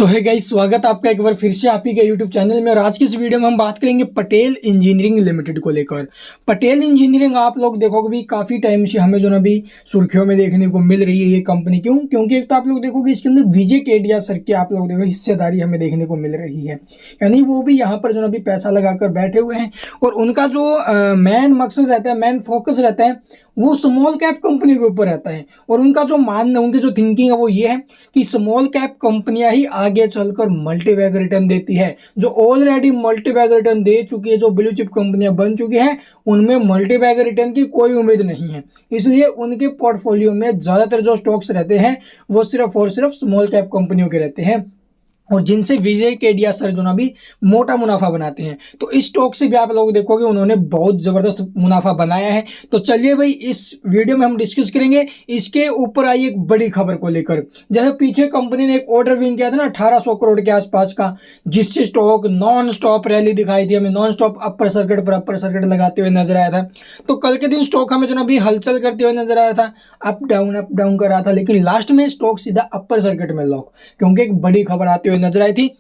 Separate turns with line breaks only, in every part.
सो है गाइस, स्वागत आपका एक बार फिर से आप ही के यूट्यूब चैनल में। और आज की इस वीडियो में हम बात करेंगे पटेल इंजीनियरिंग लिमिटेड को लेकर। पटेल इंजीनियरिंग आप लोग देखोगे भी काफ़ी टाइम से हमें जो ना भी सुर्खियों में देखने को मिल रही है ये कंपनी। क्यों? क्योंकि एक तो आप लोग देखोगे इसके अंदर विजय केडिया सर की आप लोग देखो हिस्सेदारी हमें देखने को मिल रही है, यानी वो भी यहाँ पर जो ना भी पैसा लगाकर बैठे हुए हैं। और उनका जो मेन मकसद रहता है, मेन फोकस रहता है, वो स्मॉल कैप कंपनी के ऊपर रहता है। और उनका जो मानना, उनकी जो थिंकिंग है वो ये है कि स्मॉल कैप कंपनियां ही आगे चलकर मल्टीबैग रिटर्न देती है। जो ऑलरेडी मल्टीबैग रिटर्न दे चुकी है, जो ब्लू चिप कंपनियां बन चुकी हैं, उनमें मल्टीबैग रिटर्न की कोई उम्मीद नहीं है। इसलिए उनके पोर्टफोलियो में ज़्यादातर जो स्टॉक्स रहते हैं वो सिर्फ और सिर्फ स्मॉल कैप कंपनियों के रहते हैं, और जिनसे विजय केडिया सर जो ना भी मोटा मुनाफा बनाते हैं। तो इस स्टॉक से भी आप लोग देखोगे उन्होंने बहुत ज़बरदस्त मुनाफा बनाया है। तो चलिए भाई, इस वीडियो में हम डिस्कस करेंगे इसके ऊपर आई एक बड़ी खबर को लेकर। जैसे पीछे कंपनी ने एक ऑर्डर विन किया था ना 1800 करोड़ के आसपास का, जिससे स्टॉक नॉन स्टॉप रैली दिखाई थी, हमें नॉन स्टॉप अपर सर्किट पर अपर सर्किट लगाते हुए नजर आया था। तो कल के दिन स्टॉक हमें जो ना भी हलचल करते हुए नजर आया था, अप डाउन कर रहा था, लेकिन लास्ट में स्टॉक सीधा अपर सर्किट में लॉक, क्योंकि एक बड़ी खबर आते हुए नजर आई थी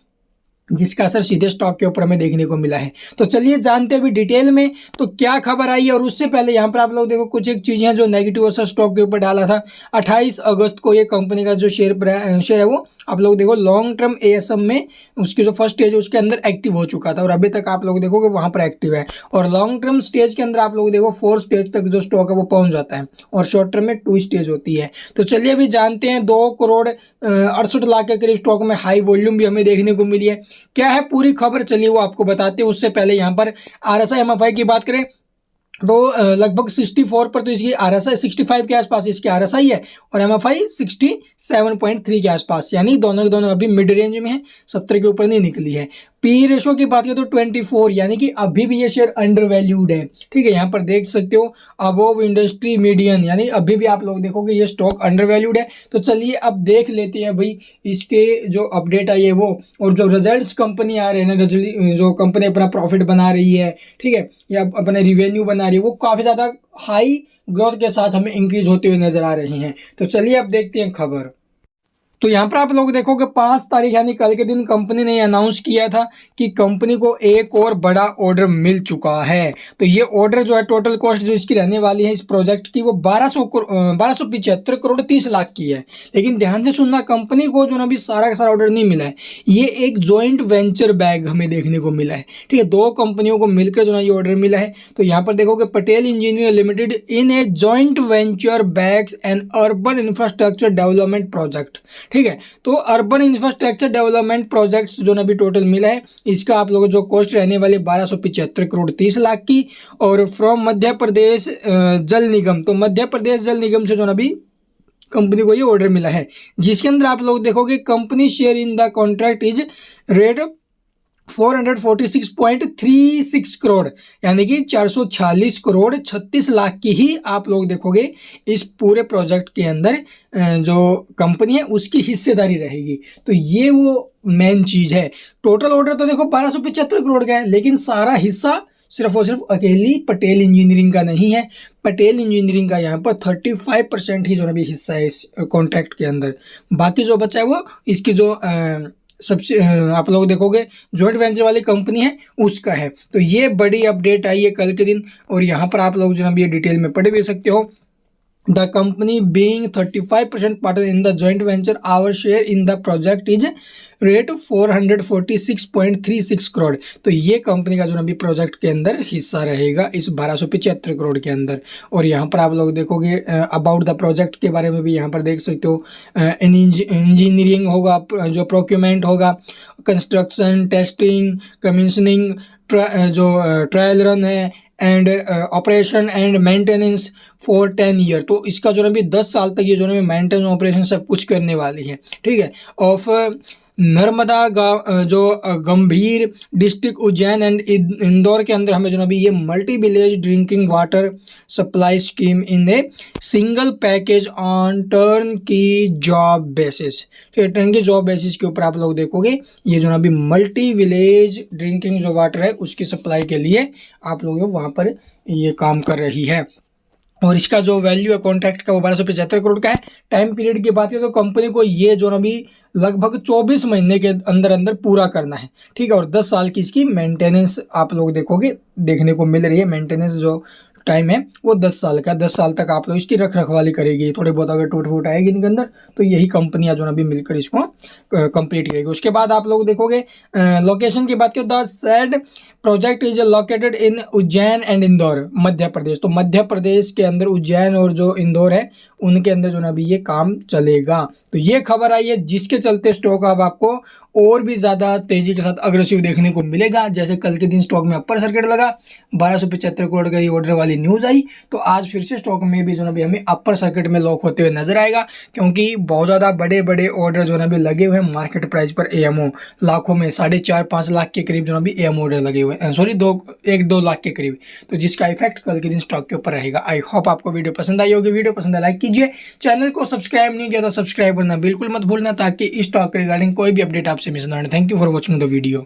जिसका असर सीधे स्टॉक के ऊपर हमें देखने को मिला है। तो चलिए जानते हैं अभी डिटेल में तो क्या खबर आई है। और उससे पहले यहाँ पर आप लोग देखो कुछ एक चीज़ें जो नेगेटिव असर स्टॉक के ऊपर डाला था। 28 अगस्त को ये कंपनी का जो शेयर है वो आप लोग देखो लॉन्ग टर्म एएसएम में उसकी जो फर्स्ट स्टेज है उसके अंदर एक्टिव हो चुका था, और अभी तक आप लोग देखोगे वहाँ पर एक्टिव है। और लॉन्ग टर्म स्टेज के अंदर आप लोग देखो 4 स्टेज तक जो स्टॉक है वो पहुँच जाता है, और शॉर्ट टर्म में 2 स्टेज होती है। तो चलिए अभी जानते हैं 2 करोड़ 68 लाख के करीब स्टॉक में हाई वॉल्यूम भी हमें देखने को मिली है। क्या है पूरी खबर, चलिए वो आपको बताते हैं। उससे पहले यहाँ पर आरएसआई एमएफआई की बात करें तो लगभग 64 पर तो इसकी आरएसआई 65 के आसपास इसकी आरएसआई है, और एमएफआई 67.3 के आसपास, यानी दोनों अभी मिड रेंज में है, 70 के ऊपर नहीं निकली है। पी रेशो की बात करें तो 24, यानी कि अभी भी ये शेयर अंडर वैल्यूड है। ठीक है, यहाँ पर देख सकते हो अबोव इंडस्ट्री मीडियन, यानी अभी भी आप लोग देखोगे ये स्टॉक अंडर वैल्यूड है। तो चलिए अब देख लेते हैं भाई इसके जो अपडेट आई है वो, और जो रिजल्ट्स कंपनी आ रहे हैं ना, जो कंपनी अपना प्रॉफिट बना रही है, ठीक है, या अपने रिवेन्यू बना रही है, वो काफ़ी ज़्यादा हाई ग्रोथ के साथ हमें इंक्रीज होते हुए नजर आ रही हैं। तो चलिए अब देखते हैं खबर। तो यहाँ पर आप लोग देखोगे 5 तारीख यानी कल के दिन कंपनी ने अनाउंस किया था कि कंपनी को एक और बड़ा ऑर्डर मिल चुका है। तो ये ऑर्डर जो है, टोटल कॉस्ट जो इसकी रहने वाली है इस प्रोजेक्ट की, वो 1275 करोड़ 30 लाख की है। लेकिन ध्यान से सुनना, कंपनी को जो ना भी सारा का सारा ऑर्डर नहीं मिला है, ये एक जॉइंट वेंचर बैग हमें देखने को मिला है। ठीक है, 2 कंपनियों को मिलकर जो ना ये ऑर्डर मिला है। तो यहाँ पर देखोगे Patel engineering limited in a joint venture bags and urban infrastructure development project. ठीक है, तो अर्बन इंफ्रास्ट्रक्चर डेवलपमेंट प्रोजेक्ट्स जो ना भी टोटल मिला है, इसका आप लोगों को जो कॉस्ट रहने वाली 1275 करोड़ 30 लाख की, और फ्रॉम मध्य प्रदेश जल निगम। तो मध्य प्रदेश जल निगम से जो ना भी कंपनी को ये ऑर्डर मिला है, जिसके अंदर आप लोग देखोगे company share in the contract is rate 446.36 crore, यानी कि 446 करोड़ 36 लाख की ही आप लोग देखोगे इस पूरे प्रोजेक्ट के अंदर जो कंपनी है उसकी हिस्सेदारी रहेगी। तो ये वो मेन चीज़ है। टोटल ऑर्डर तो देखो 1275 करोड़ का है, लेकिन सारा हिस्सा सिर्फ और सिर्फ अकेली पटेल इंजीनियरिंग का नहीं है। पटेल इंजीनियरिंग का यहाँ पर 35% ही जो भी हिस्सा है इस कॉन्ट्रैक्ट के अंदर। बाकी जो बचा है वो इसकी जो सबसे आप लोग देखोगे जॉइंट वेंचर वाली कंपनी है उसका है। तो ये बड़ी अपडेट आई है कल के दिन, और यहाँ पर आप लोग जो ना ये डिटेल में पढ़ भी सकते हो। The company being 35% partner in the joint venture, our share in the project is rate 446.36 crore. तो ये कंपनी का जो ना भी प्रोजेक्ट के अंदर हिस्सा रहेगा इस 1275 करोड़ के अंदर। और यहाँ पर आप लोग देखोगे अबाउट द प्रोजेक्ट के बारे में भी यहाँ पर देख सकते हो। इंजीनियरिंग होगा, जो प्रोक्यूरमेंट होगा, कंस्ट्रक्शन, टेस्टिंग, कमीशनिंग, जो ट्रायल रन है, and operation and maintenance for 10 year. तो इसका जो ना भी 10 साल तक ये जो ना मेंटेनेंस ऑपरेशन सब कुछ करने वाली है। ठीक है, ऑफ नर्मदा जो गंभीर डिस्ट्रिक्ट उज्जैन एंड इंदौर के अंदर हमें जो ना भी ये multi village drinking water supply scheme in a single package on turn की जॉब बेसिस। ठीक है, टर्न की जॉब बेसिस के ऊपर आप लोग देखोगे ये जो ना भी मल्टी विलेज ड्रिंकिंग जो वाटर है उसकी सप्लाई के लिए आप लोग वहाँ पर ये काम कर रही है। और इसका जो वैल्यू है कॉन्ट्रैक्ट का वो 1275 करोड़ का है। टाइम पीरियड की बात करें तो कंपनी को ये जो ना भी लगभग 24 महीने के अंदर अंदर पूरा करना है, ठीक है। और 10 साल की इसकी मेंटेनेंस आप लोग देखोगे देखने को मिल रही है। मेंटेनेंस जो टाइम है वो 10 साल का, 10 साल तक आप लोग इसकी रख रखवाली करेगी। थोड़े बहुत अगर टूट फूट आएगी इनके अंदर तो यही कंपनियां जो ना भी मिलकर इसको कंप्लीट करेगी। उसके बाद आप लोग देखोगे लोकेशन की बात करें, the said project is located in Ujjain and Indore, Madhya Pradesh. तो मध्य प्रदेश के अंदर उज्जैन और जो इंदौर है उनके अंदर जो ना भी ये काम चलेगा। तो ये खबर आई है जिसके चलते स्टॉक अब आपको और भी ज़्यादा तेजी के साथ अग्रेसिव देखने को मिलेगा। जैसे कल के दिन स्टॉक में अपर सर्किट लगा, 1275 करोड़ का ये ऑर्डर वाली न्यूज़ आई, तो आज फिर से स्टॉक में भी जो ना भी हमें अपर सर्किट में लॉक होते हुए नजर आएगा, क्योंकि बहुत ज़्यादा बड़े बड़े ऑर्डर जो ना भी लगे हुए हैं मार्केट प्राइस पर एएमओ लाखों में, 4.5-5 लाख के करीब जो ना भी एएमओ ऑर्डर लगे हुए हैं, सॉरी 1-2 लाख के करीब। तो जिसका इफेक्ट कल के दिन स्टॉक के ऊपर रहेगा। आई होप आपको वीडियो पसंद आई होगी। वीडियो पसंद है लाइक कीजिए, चैनल को सब्सक्राइब नहीं किया तो सब्सक्राइब करना बिल्कुल मत भूलना, ताकि इस स्टॉक के रिगार्डिंग कोई भी अपडेट आपसे मिस ना हो। Thank you for watching the video.